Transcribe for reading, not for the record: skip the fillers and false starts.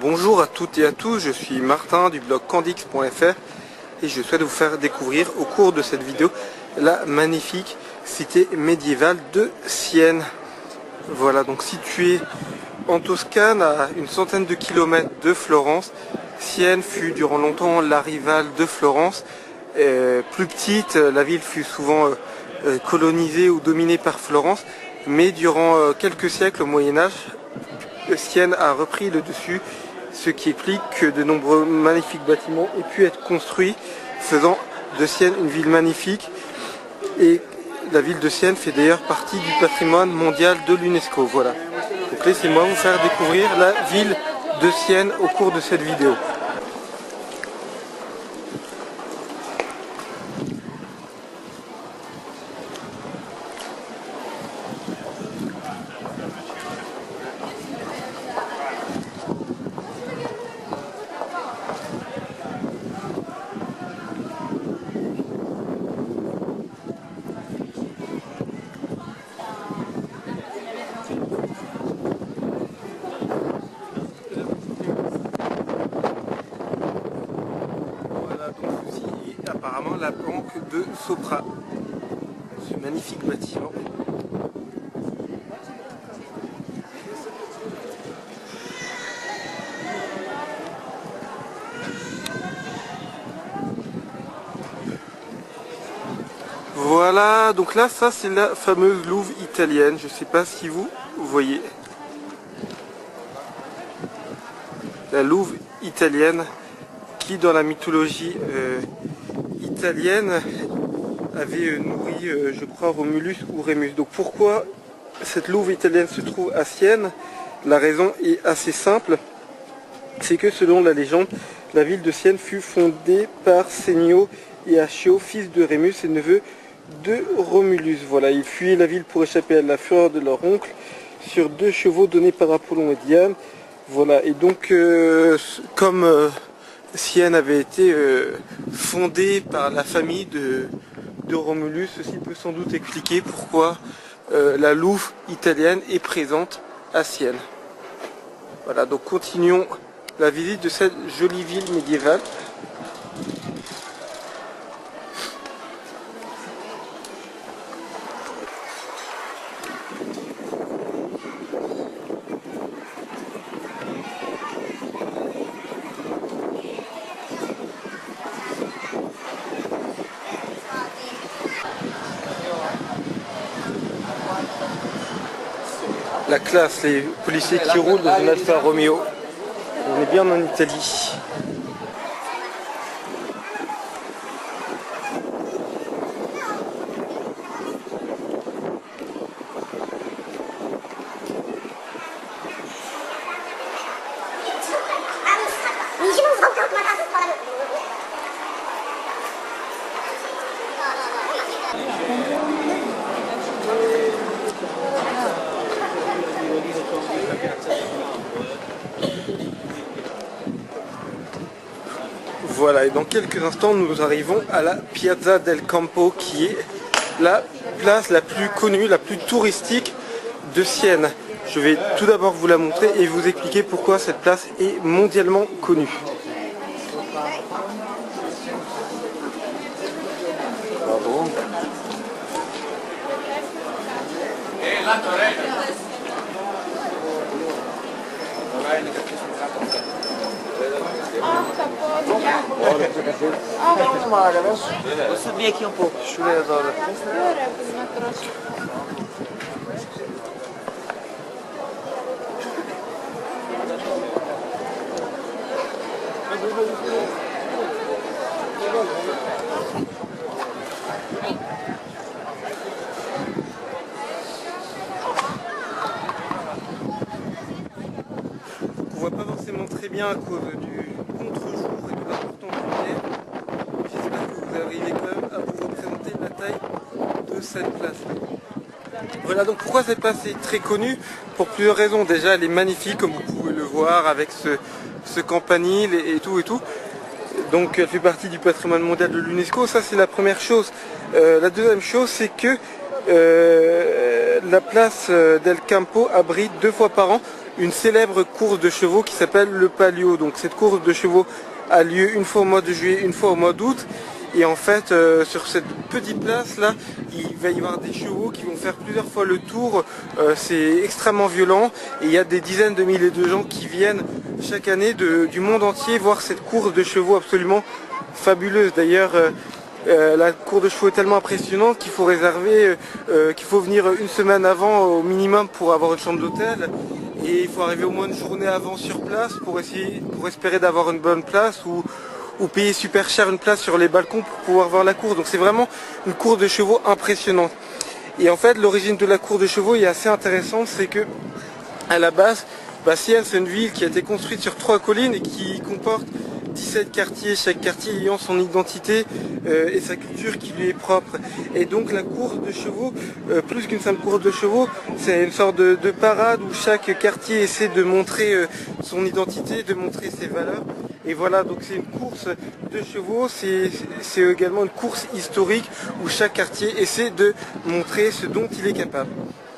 Bonjour à toutes et à tous, je suis Martin du blog candix.fr et je souhaite vous faire découvrir au cours de cette vidéo la magnifique cité médiévale de Sienne. Voilà, donc située en Toscane à une centaine de kilomètres de Florence. Sienne fut durant longtemps la rivale de Florence. Plus petite, la ville fut souvent colonisée ou dominée par Florence, mais durant quelques siècles au Moyen-Âge, Sienne a repris le dessus, ce qui explique que de nombreux magnifiques bâtiments aient pu être construits, faisant de Sienne une ville magnifique. Et la ville de Sienne fait d'ailleurs partie du patrimoine mondial de l'UNESCO. Voilà. Donc laissez-moi vous faire découvrir la ville de Sienne au cours de cette vidéo. Apparemment la banque de Sopra, ce magnifique bâtiment. Voilà, donc là ça c'est la fameuse louve italienne, je ne sais pas si vous voyez. La louve italienne qui dans la mythologie italienne avait nourri, je crois, Romulus ou Rémus. Donc pourquoi cette louve italienne se trouve à Sienne? La raison est assez simple, c'est que selon la légende, la ville de Sienne fut fondée par Sénio et Accio, fils de Rémus et neveu de Romulus. Voilà, ils fuyaient la ville pour échapper à la fureur de leur oncle sur 2 chevaux donnés par Apollon et Diane. Voilà, et donc comme Sienne avait été fondée par la famille de Romulus, ceci peut sans doute expliquer pourquoi la louve italienne est présente à Sienne. Voilà, donc continuons la visite de cette jolie ville médiévale. La classe, les policiers qui roulent dans une Alfa Romeo. On est bien en Italie. Voilà, et dans quelques instants nous arrivons à la Piazza del Campo, qui est la place la plus connue, la plus touristique de Sienne. Je vais tout d'abord vous la montrer et vous expliquer pourquoi cette place est mondialement connue. Bravo. Posso subir aqui um pouco? On voit pas forcément très bien à cause du contre-jour et de l'importance du ciel. J'espère que vous arrivez quand même à vous représenter la taille de cette place. Voilà, donc pourquoi cette place est très connue? Pour plusieurs raisons. Déjà, elle est magnifique, comme vous pouvez le voir, avec ce campanile et tout et tout. Donc elle fait partie du patrimoine mondial de l'UNESCO, ça c'est la première chose. La deuxième chose, c'est que la place del Campo abrite 2 fois par an une célèbre course de chevaux qui s'appelle le Palio. Donc cette course de chevaux a lieu une fois au mois de juillet, une fois au mois d'août. Et en fait, sur cette petite place là, il va y avoir des chevaux qui vont faire plusieurs fois le tour. C'est extrêmement violent et il y a des dizaines de milliers de gens qui viennent chaque année du monde entier voir cette course de chevaux absolument fabuleuse. D'ailleurs, la course de chevaux est tellement impressionnante qu'il faut réserver, qu'il faut venir une semaine avant au minimum pour avoir une chambre d'hôtel. Et il faut arriver au moins une journée avant sur place pour espérer d'avoir une bonne place ou payer super cher une place sur les balcons pour pouvoir voir la course. Donc c'est vraiment une course de chevaux impressionnante. Et en fait, l'origine de la course de chevaux est assez intéressante, c'est que à la base, Bastia, c'est une ville qui a été construite sur 3 collines et qui comporte 17 quartiers, chaque quartier ayant son identité et sa culture qui lui est propre. Et donc la course de chevaux, plus qu'une simple course de chevaux, c'est une sorte de parade où chaque quartier essaie de montrer son identité, de montrer ses valeurs. Et voilà, donc c'est une course de chevaux, c'est également une course historique où chaque quartier essaie de montrer ce dont il est capable.